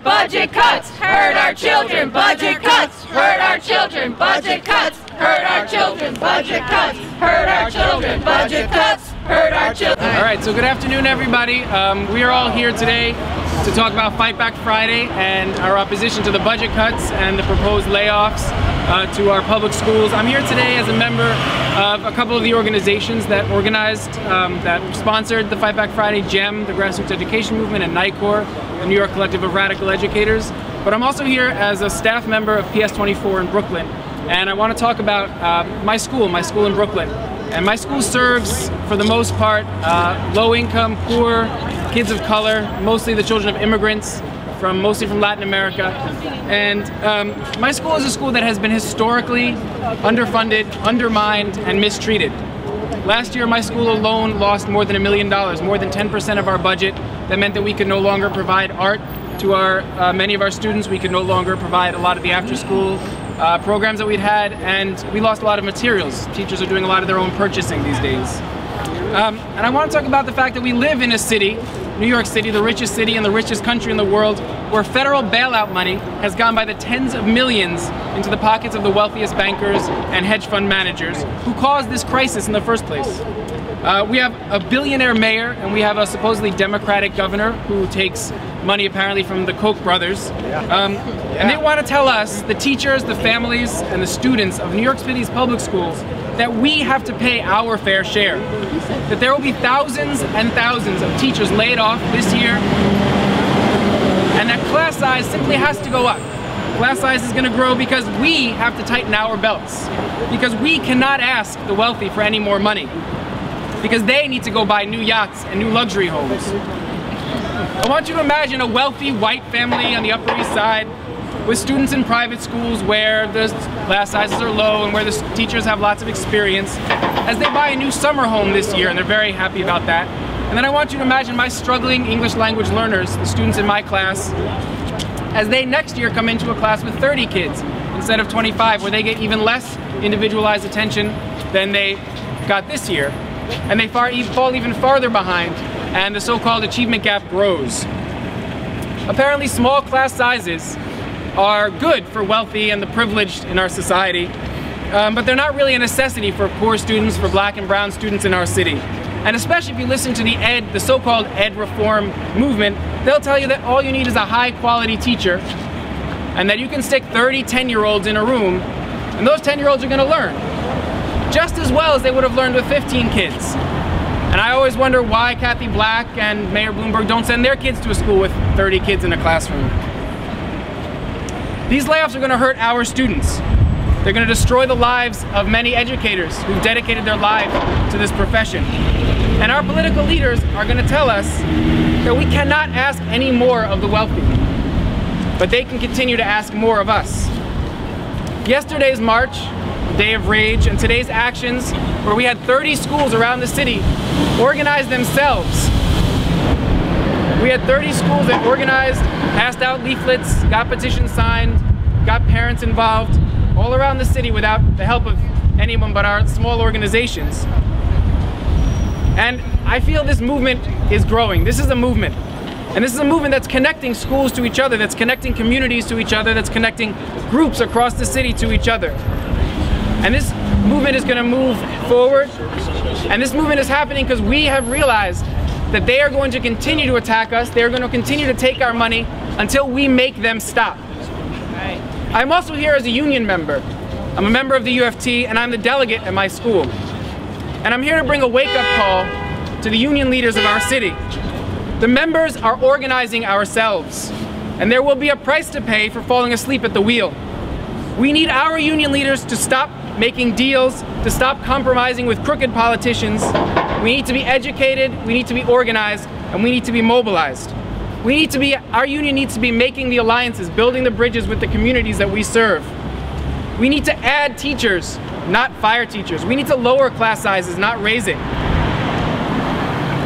Budget cuts hurt our children. Budget cuts hurt our children. Budget cuts hurt our children. Budget cuts hurt our children. Budget cuts hurt our children. All right, so good afternoon, everybody. We are all here today to talk about Fight Back Friday and our opposition to the budget cuts and the proposed layoffs to our public schools. I'm here today as a member of a couple of the organizations that organized, that sponsored the Fight Back Friday, GEM, the Grassroots Education Movement, and NICOR, the New York Collective of Radical Educators. But I'm also here as a staff member of PS24 in Brooklyn, and I want to talk about my school in Brooklyn. And my school serves, for the most part, low-income, poor, kids of color, mostly the children of immigrants, mostly from Latin America. And my school is a school that has been historically underfunded, undermined, and mistreated. Last year, my school alone lost more than $1 million, more than 10% of our budget. That meant that we could no longer provide art to many of our students. We could no longer provide a lot of the after-school programs that we'd had, and we lost a lot of materials. Teachers are doing a lot of their own purchasing these days. And I want to talk about the fact that we live in a city, New York City, the richest city in the richest country in the world, where federal bailout money has gone by the tens of millions into the pockets of the wealthiest bankers and hedge fund managers who caused this crisis in the first place. We have a billionaire mayor, and we have a supposedly Democratic governor who takes money apparently from the Koch brothers. And they want to tell us, the teachers, the families, and the students of New York City's public schools, that we have to pay our fair share. That there will be thousands and thousands of teachers laid off this year, and that class size simply has to go up. Class size is going to grow because we have to tighten our belts. Because we cannot ask the wealthy for any more money. Because they need to go buy new yachts and new luxury homes. I want you to imagine a wealthy white family on the Upper East Side with students in private schools where the class sizes are low and where the teachers have lots of experience, as they buy a new summer home this year, and they're very happy about that. And then I want you to imagine my struggling English language learners, the students in my class, as they next year come into a class with 30 kids instead of 25, where they get even less individualized attention than they got this year. And they fall even farther behind, and the so-called achievement gap grows. Apparently, small class sizes are good for wealthy and the privileged in our society, but they're not really a necessity for poor students, for black and brown students in our city. And especially if you listen to the so-called ed reform movement, they'll tell you that all you need is a high-quality teacher, and that you can stick 30 10-year-olds in a room, and those 10-year-olds are going to learn just as well as they would have learned with 15 kids. And I always wonder why Kathy Black and Mayor Bloomberg don't send their kids to a school with 30 kids in a classroom. These layoffs are going to hurt our students. They're going to destroy the lives of many educators who've dedicated their lives to this profession. And our political leaders are going to tell us that we cannot ask any more of the wealthy, but they can continue to ask more of us. Yesterday's march, Day of Rage, and today's actions, where we had 30 schools around the city organize themselves. We had 30 schools that organized, passed out leaflets, got petitions signed, got parents involved, all around the city without the help of anyone but our small organizations. And I feel this movement is growing. This is a movement. And this is a movement that's connecting schools to each other, that's connecting communities to each other, that's connecting groups across the city to each other. And this movement is going to move forward, and this movement is happening because we have realized that they are going to continue to attack us, they are going to continue to take our money until we make them stop. Right. I'm also here as a union member. I'm a member of the UFT, and I'm the delegate at my school. And I'm here to bring a wake-up call to the union leaders of our city. The members are organizing ourselves, and there will be a price to pay for falling asleep at the wheel. We need our union leaders to stop making deals, to stop compromising with crooked politicians. We need to be educated, we need to be organized, and we need to be mobilized. Our union needs to be making the alliances, building the bridges with the communities that we serve. We need to add teachers, not fire teachers. We need to lower class sizes, not raise it.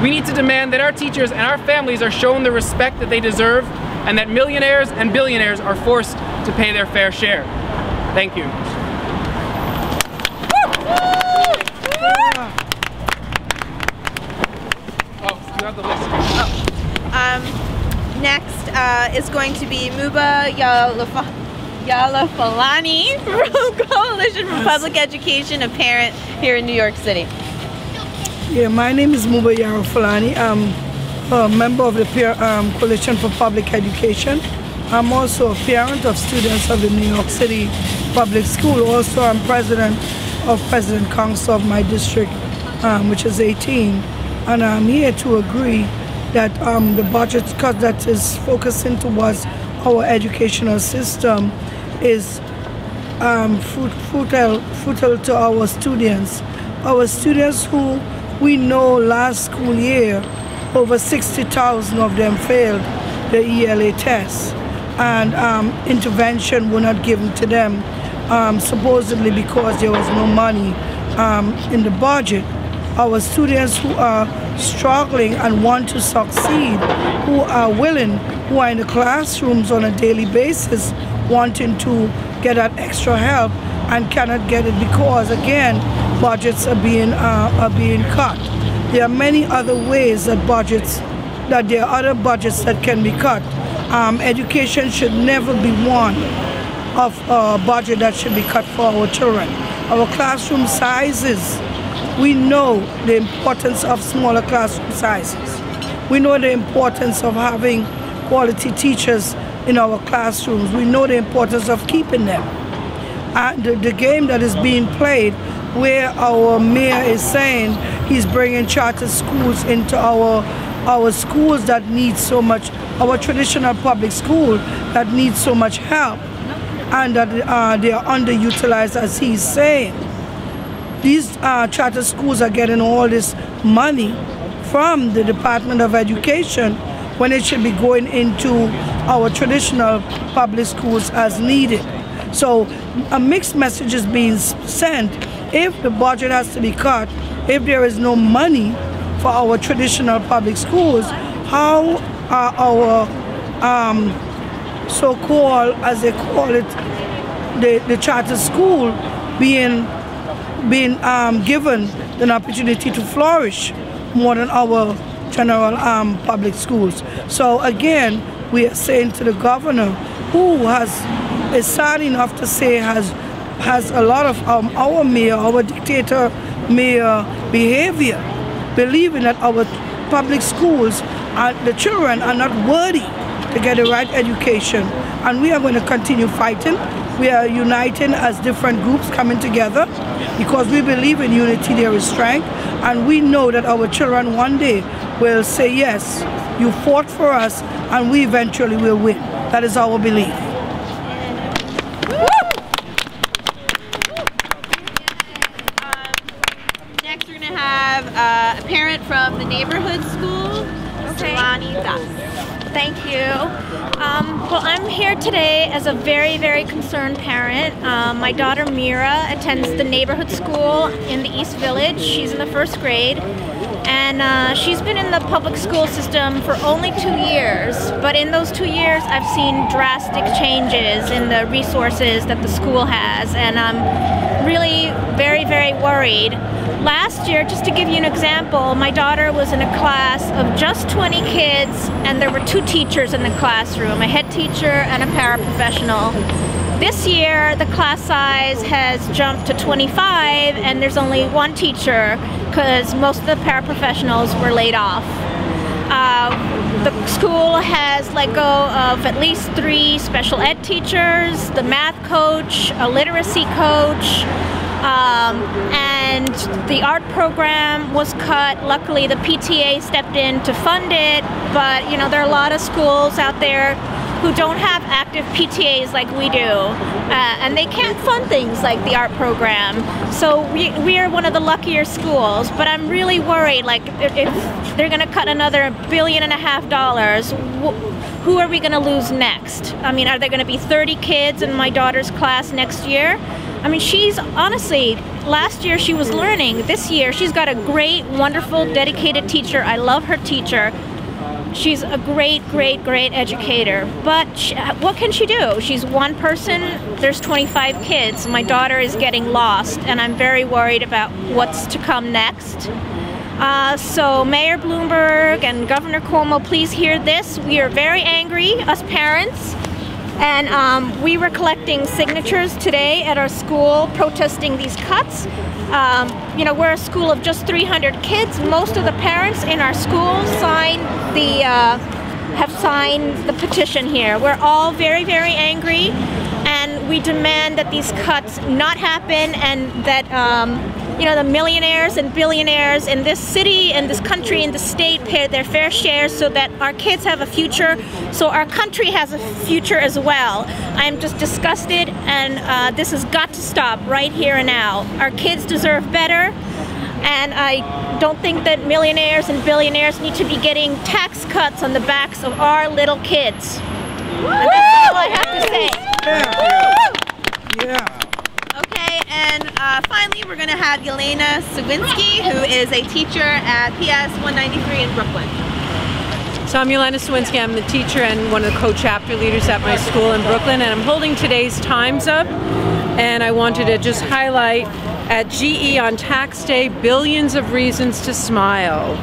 We need to demand that our teachers and our families are shown the respect that they deserve, and that millionaires and billionaires are forced to pay their fair share. Thank you. Oh, you have the list. Next is going to be Muba Yalafalani from Coalition for Public Education, a parent here in New York City. Yeah, my name is Muba Yalafalani. I'm a member of the Coalition for Public Education. I'm also a parent of students of the New York City Public School. Also, I'm president of President Council of my district, which is 18. And I'm here to agree that the budget cut that is focusing towards our educational system is fruitful to our students. Our students who we know last school year, over 60,000 of them failed the ELA test, and intervention were not given to them, supposedly because there was no money in the budget. Our students who are struggling and want to succeed, who are willing, who are in the classrooms on a daily basis, wanting to get that extra help and cannot get it because, again, budgets are being cut. There are many other ways that there are other budgets that can be cut. Education should never be one of a budget that should be cut for our children. Our classroom sizes, we know the importance of smaller classroom sizes. We know the importance of having quality teachers in our classrooms. We know the importance of keeping them. The game that is being played, where our mayor is saying he's bringing charter schools into our schools that need so much, our traditional public school that needs so much help, and that they are underutilized, as he's saying. These charter schools are getting all this money from the Department of Education when it should be going into our traditional public schools as needed. So a mixed message is being sent. If the budget has to be cut, if there is no money for our traditional public schools, how are our so-called, as they call it, the charter school being given an opportunity to flourish more than our general public schools? So again, we are saying to the governor, who is sad enough to say has a lot of our mayor, our dictator mayor behavior, believing that our public schools, the children are not worthy to get the right education. And we are going to continue fighting. We are uniting as different groups coming together because we believe in unity, there is strength. And we know that our children one day will say, yes, you fought for us and we eventually will win. That is our belief. Next we're going to have a parent from the neighborhood school, Solani Das. Thank you. Well, I'm here today as a very, very concerned parent. My daughter Mira attends the neighborhood school in the East Village. She's in the 1st grade. And she's been in the public school system for only 2 years. But in those 2 years, I've seen drastic changes in the resources that the school has. And I'm really very, very worried. Last year, just to give you an example, my daughter was in a class of just 20 kids, and there were 2 teachers in the classroom, a head teacher and a paraprofessional. This year, the class size has jumped to 25, and there's only 1 teacher because most of the paraprofessionals were laid off. The school has let go of at least 3 special ed teachers, the math coach, a literacy coach, and the art program was cut. Luckily, the PTA stepped in to fund it, but you know, there are a lot of schools out there who don't have active PTAs like we do, and they can't fund things like the art program. So we are one of the luckier schools, but I'm really worried, like if they're gonna cut another $1.5 billion, who are we gonna lose next? I mean, are there gonna be 30 kids in my daughter's class next year? I mean, she's honestly, last year she was learning. This year she's got a great, wonderful, dedicated teacher. I love her teacher. She's a great, great, great educator. But what can she do? She's one person, there's 25 kids. My daughter is getting lost, and I'm very worried about what's to come next. So Mayor Bloomberg and Governor Cuomo, please hear this. We are very angry, us parents, and we were collecting signatures today at our school protesting these cuts. You know, we're a school of just 300 kids. Most of the parents in our school have signed the petition here. We're all very, very angry, and we demand that these cuts not happen, and that you know, the millionaires and billionaires in this city, in this country, in the state pay their fair share so that our kids have a future, so our country has a future as well. I'm just disgusted, and this has got to stop right here and now. Our kids deserve better, and I don't think that millionaires and billionaires need to be getting tax cuts on the backs of our little kids. And that's all I have to say. Yeah. Okay, and finally we're going to have Yelena Sawinski, who is a teacher at PS 193 in Brooklyn. So I'm Yelena Sawinski. I'm the teacher and one of the co-chapter leaders at my school in Brooklyn, and I'm holding today's Times Up, and I wanted to just highlight at GE on tax day, billions of reasons to smile.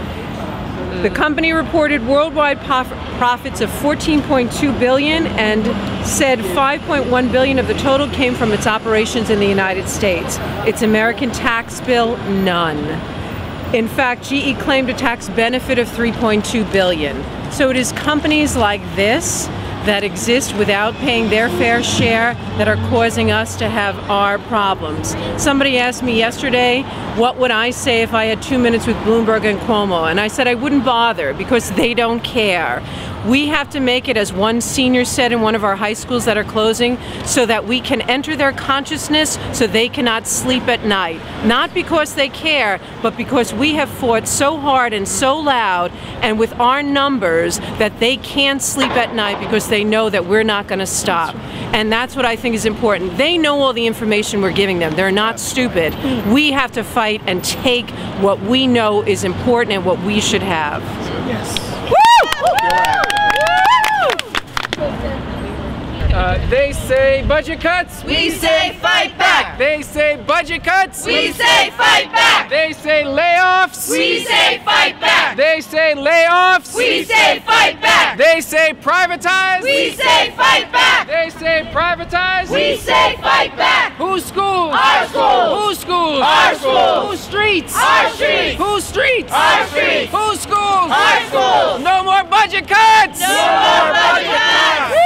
The company reported worldwide profits of $14.2 billion and said $5.1 billion of the total came from its operations in the United States. Its American tax bill, none. In fact, GE claimed a tax benefit of $3.2 billion. So it is companies like this that exist without paying their fair share that are causing us to have our problems. Somebody asked me yesterday, what would I say if I had 2 minutes with Bloomberg and Cuomo? And I said I wouldn't bother because they don't care. We have to make it, as one senior said in one of our high schools that are closing, so that we can enter their consciousness so they cannot sleep at night. Not because they care, but because we have fought so hard and so loud and with our numbers that they can't sleep at night because they know that we're not going to stop. And that's what I think is important. They know all the information we're giving them. They're not stupid. We have to fight and take what we know is important and what we should have. Yes. They say budget cuts. We say fight back. They say budget cuts. We say fight back. They say layoffs. We say fight back. They say layoffs. We say fight back. They say privatize. We say fight back. They say privatize. We say fight back. Whose schools? Our schools. Whose schools? Our schools. Whose streets? Our streets. Whose streets? Our streets. Whose schools? Our schools. No more budget cuts. No more budget cuts.